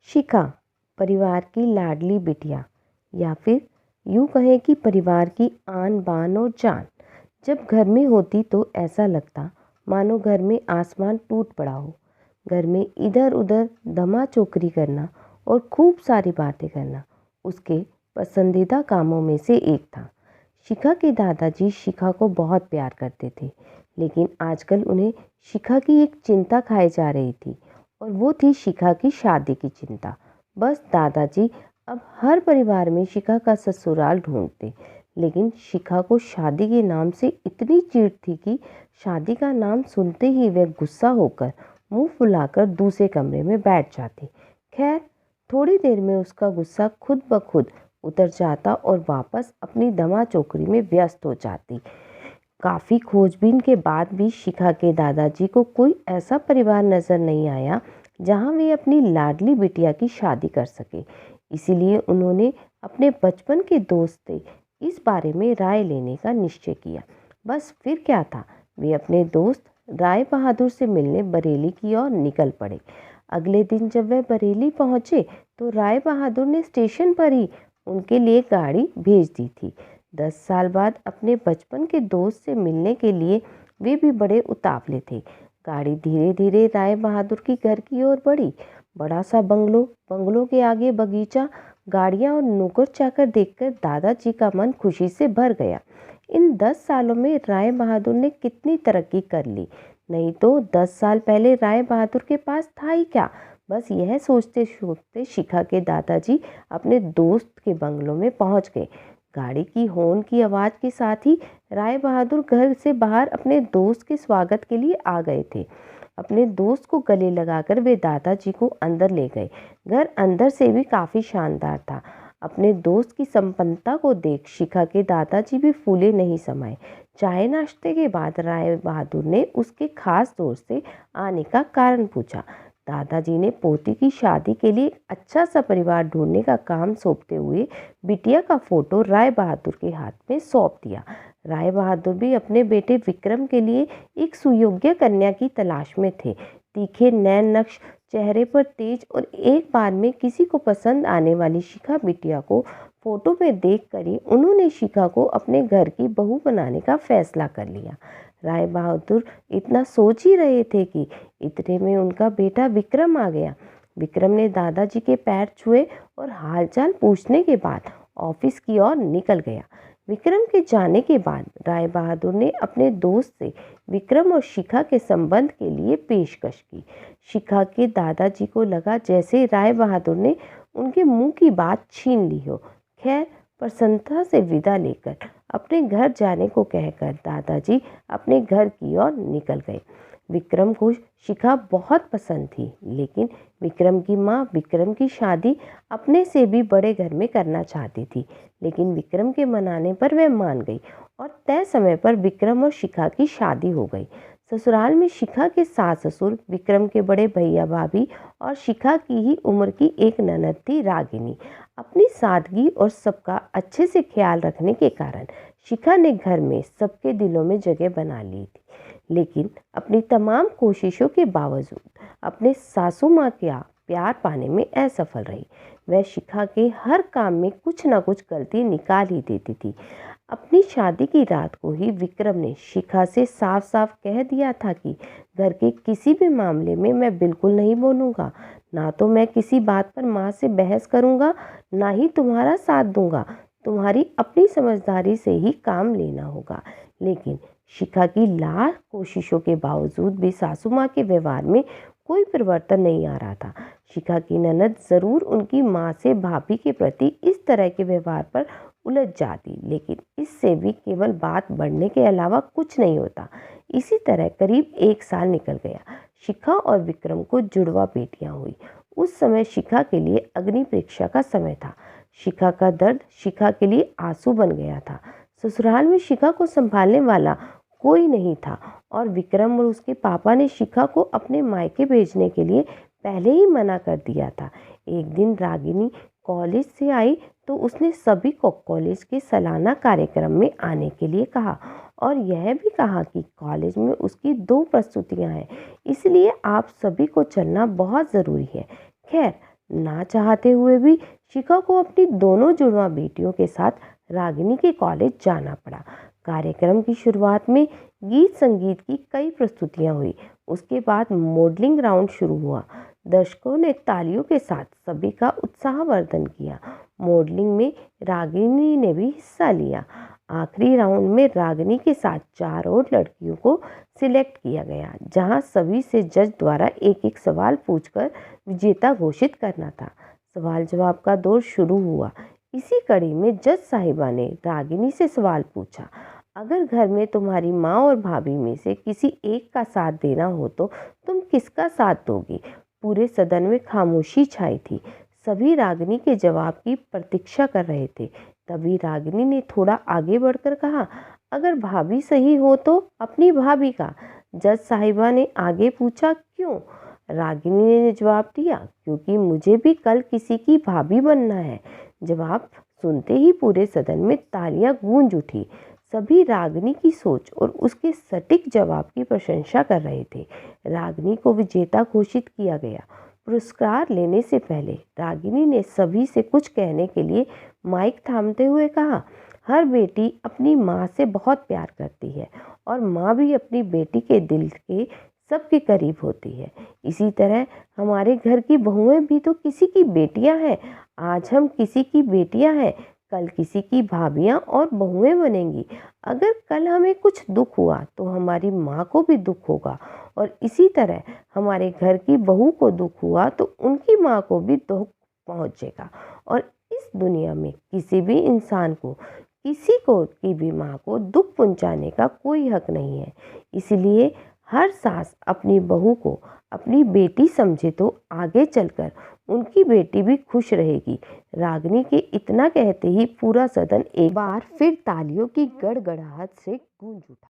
शिखा परिवार की लाडली बिटिया या फिर यूँ कहें कि परिवार की आन बान और जान। जब घर में होती तो ऐसा लगता मानो घर में आसमान टूट पड़ा हो। घर में इधर उधर धमा चौकरी करना और खूब सारी बातें करना उसके पसंदीदा कामों में से एक था। शिखा के दादाजी शिखा को बहुत प्यार करते थे, लेकिन आजकल उन्हें शिखा की एक चिंता खाई जा रही थी और वो थी शिखा की शादी की चिंता। बस दादाजी अब हर परिवार में शिखा का ससुराल ढूंढते, लेकिन शिखा को शादी के नाम से इतनी चिढ़ थी कि शादी का नाम सुनते ही वह गुस्सा होकर मुंह फुलाकर दूसरे कमरे में बैठ जाती। खैर, थोड़ी देर में उसका गुस्सा खुद ब खुद उतर जाता और वापस अपनी दमा चौकड़ी में व्यस्त हो जाती। काफ़ी खोजबीन के बाद भी शिखा के दादाजी को कोई ऐसा परिवार नजर नहीं आया जहां वे अपनी लाडली बिटिया की शादी कर सके। इसीलिए उन्होंने अपने बचपन के दोस्त से इस बारे में राय लेने का निश्चय किया। बस फिर क्या था, वे अपने दोस्त राय बहादुर से मिलने बरेली की ओर निकल पड़े। अगले दिन जब वह बरेली पहुंचे तो राय बहादुर ने स्टेशन पर ही उनके लिए गाड़ी भेज दी थी। 10 साल बाद अपने बचपन के दोस्त से मिलने के लिए वे भी बड़े उतावले थे। गाड़ी धीरे धीरे राय बहादुर की घर की ओर बढ़ी। बड़ा सा बंगलो, बंगलों के आगे बगीचा, गाड़ियां और नौकर चाकर देखकर दादाजी का मन खुशी से भर गया। इन 10 सालों में राय बहादुर ने कितनी तरक्की कर ली। नहीं तो 10 साल पहले राय बहादुर के पास था ही क्या। बस यह सोचते सोचते शिखा के दादाजी अपने दोस्त के बंगलों में पहुंच गए। गाड़ी की हॉर्न की आवाज़ के साथ ही राय बहादुर घर से बाहर अपने दोस्त के स्वागत के लिए आ गए थे। अपने दोस्त को गले लगाकर वे दादाजी को अंदर ले गए। घर अंदर से भी काफ़ी शानदार था। अपने दोस्त की संपन्नता को देख शिखा के दादाजी भी फूले नहीं समाये। चाय नाश्ते के बाद राय बहादुर ने उसके खास दोस्त से आने का कारण पूछा। दादाजी ने पोती की शादी के लिए अच्छा सा परिवार ढूंढने का काम सौंपते हुए बिटिया का फोटो राय बहादुर के हाथ में सौंप दिया। राय बहादुर भी अपने बेटे विक्रम के लिए एक सुयोग्य कन्या की तलाश में थे। तीखे नैन नक्श चेहरे पर तेज और एक बार में किसी को पसंद आने वाली शिखा बिटिया को फोटो में देखकर ही उन्होंने शिखा को अपने घर की बहू बनाने का फैसला कर लिया। राय बहादुर इतना सोच ही रहे थे कि इतने में उनका बेटा विक्रम आ गया। विक्रम ने दादाजी के पैर छुए और हालचाल पूछने के बाद ऑफिस की ओर निकल गया। विक्रम के जाने के बाद राय बहादुर ने अपने दोस्त से विक्रम और शिखा के संबंध के लिए पेशकश की। शिखा के दादाजी को लगा जैसे राय बहादुर ने उनके मुंह की बात छीन ली हो। खैर, प्रसन्नता से विदा लेकर अपने घर जाने को कहकर दादाजी अपने घर की ओर निकल गए। विक्रम को शिखा बहुत पसंद थी, लेकिन विक्रम की माँ विक्रम की शादी अपने से भी बड़े घर में करना चाहती थी। लेकिन विक्रम के मनाने पर वह मान गई और तय समय पर विक्रम और शिखा की शादी हो गई। ससुराल में शिखा के सास ससुर, विक्रम के बड़े भैया भाभी और शिखा की ही उम्र की एक ननद थी रागिनी। अपनी सादगी और सबका अच्छे से ख्याल रखने के कारण शिखा ने घर में सबके दिलों में जगह बना ली थी। लेकिन अपनी तमाम कोशिशों के बावजूद अपने सासू माँ का प्यार पाने में असफल रही। वह शिखा के हर काम में कुछ न कुछ गलती निकाल ही देती थी। अपनी शादी की रात को ही विक्रम ने शिखा से साफ साफ कह दिया था कि घर के किसी भी मामले में मैं बिल्कुल नहीं बोलूँगा। ना तो मैं किसी बात पर माँ से बहस करूँगा, ना ही तुम्हारा साथ दूंगा। तुम्हारी अपनी समझदारी से ही काम लेना होगा। लेकिन शिखा की लाख कोशिशों के बावजूद भी सासू माँ के व्यवहार में कोई परिवर्तन नहीं आ रहा था। शिखा की ननद जरूर उनकी माँ से भाभी के प्रति इस तरह के व्यवहार पर उलझ जाती, लेकिन इससे भी केवल बात बढ़ने के अलावा कुछ नहीं होता। इसी तरह करीब 1 साल निकल गया। शिखा और विक्रम को जुड़वा बेटियां हुई। उस समय शिखा के लिए अग्नि परीक्षा का समय था। शिखा का दर्द शिखा के लिए आंसू बन गया था। ससुराल में शिखा को संभालने वाला कोई नहीं था और विक्रम और उसके पापा ने शिखा को अपने मायके भेजने के लिए पहले ही मना कर दिया था। एक दिन रागिनी कॉलेज से आई तो उसने सभी को कॉलेज के सालाना कार्यक्रम में आने के लिए कहा और यह भी कहा कि कॉलेज में उसकी 2 प्रस्तुतियां हैं, इसलिए आप सभी को चलना बहुत ज़रूरी है। खैर, ना चाहते हुए भी शिखा को अपनी दोनों जुड़वा बेटियों के साथ रागिनी के कॉलेज जाना पड़ा। कार्यक्रम की शुरुआत में गीत संगीत की कई प्रस्तुतियां हुई। उसके बाद मॉडलिंग राउंड शुरू हुआ। दर्शकों ने तालियों के साथ सभी का उत्साहवर्धन किया। मॉडलिंग में रागिनी ने भी हिस्सा लिया। आखिरी राउंड में रागिनी के साथ 4 और लड़कियों को सिलेक्ट किया गया, जहां सभी से जज द्वारा एक एक सवाल पूछकर विजेता घोषित करना था। सवाल जवाब का दौर शुरू हुआ। इसी कड़ी में जज साहिबा ने रागिनी से सवाल पूछा, अगर घर में तुम्हारी माँ और भाभी में से किसी एक का साथ देना हो तो तुम किसका साथ दोगी? पूरे सदन में खामोशी छाई थी। सभी रागिनी के जवाब की प्रतीक्षा कर रहे थे। तभी रागिनी ने थोड़ा आगे बढ़कर कहा, अगर भाभी सही हो तो अपनी भाभी का। जज साहिबा ने आगे पूछा, क्यों? रागिनी ने जवाब दिया, क्योंकि मुझे भी कल किसी की भाभी बनना है। जवाब सुनते ही पूरे सदन में तालियां गूंज उठी। सभी रागिनी की सोच और उसके सटीक जवाब की प्रशंसा कर रहे थे। रागिनी को विजेता घोषित किया गया। पुरस्कार लेने से पहले रागिनी ने सभी से कुछ कहने के लिए माइक थामते हुए कहा, हर बेटी अपनी माँ से बहुत प्यार करती है और माँ भी अपनी बेटी के दिल के सबके करीब होती है। इसी तरह हमारे घर की बहुएं भी तो किसी की बेटियां हैं। आज हम किसी की बेटियां हैं, कल किसी की भाभियां और बहुएं बनेंगी। अगर कल हमें कुछ दुख हुआ तो हमारी माँ को भी दुख होगा, और इसी तरह हमारे घर की बहू को दुख हुआ तो उनकी माँ को भी दुख पहुँचेगा। और इस दुनिया में किसी भी इंसान को, किसी को की भी माँ को दुख पहुँचाने का कोई हक नहीं है। इसलिए हर सास अपनी बहू को अपनी बेटी समझे तो आगे चलकर उनकी बेटी भी खुश रहेगी। रागिनी के इतना कहते ही पूरा सदन एक बार फिर तालियों की गड़गड़ाहट से गूंज उठा।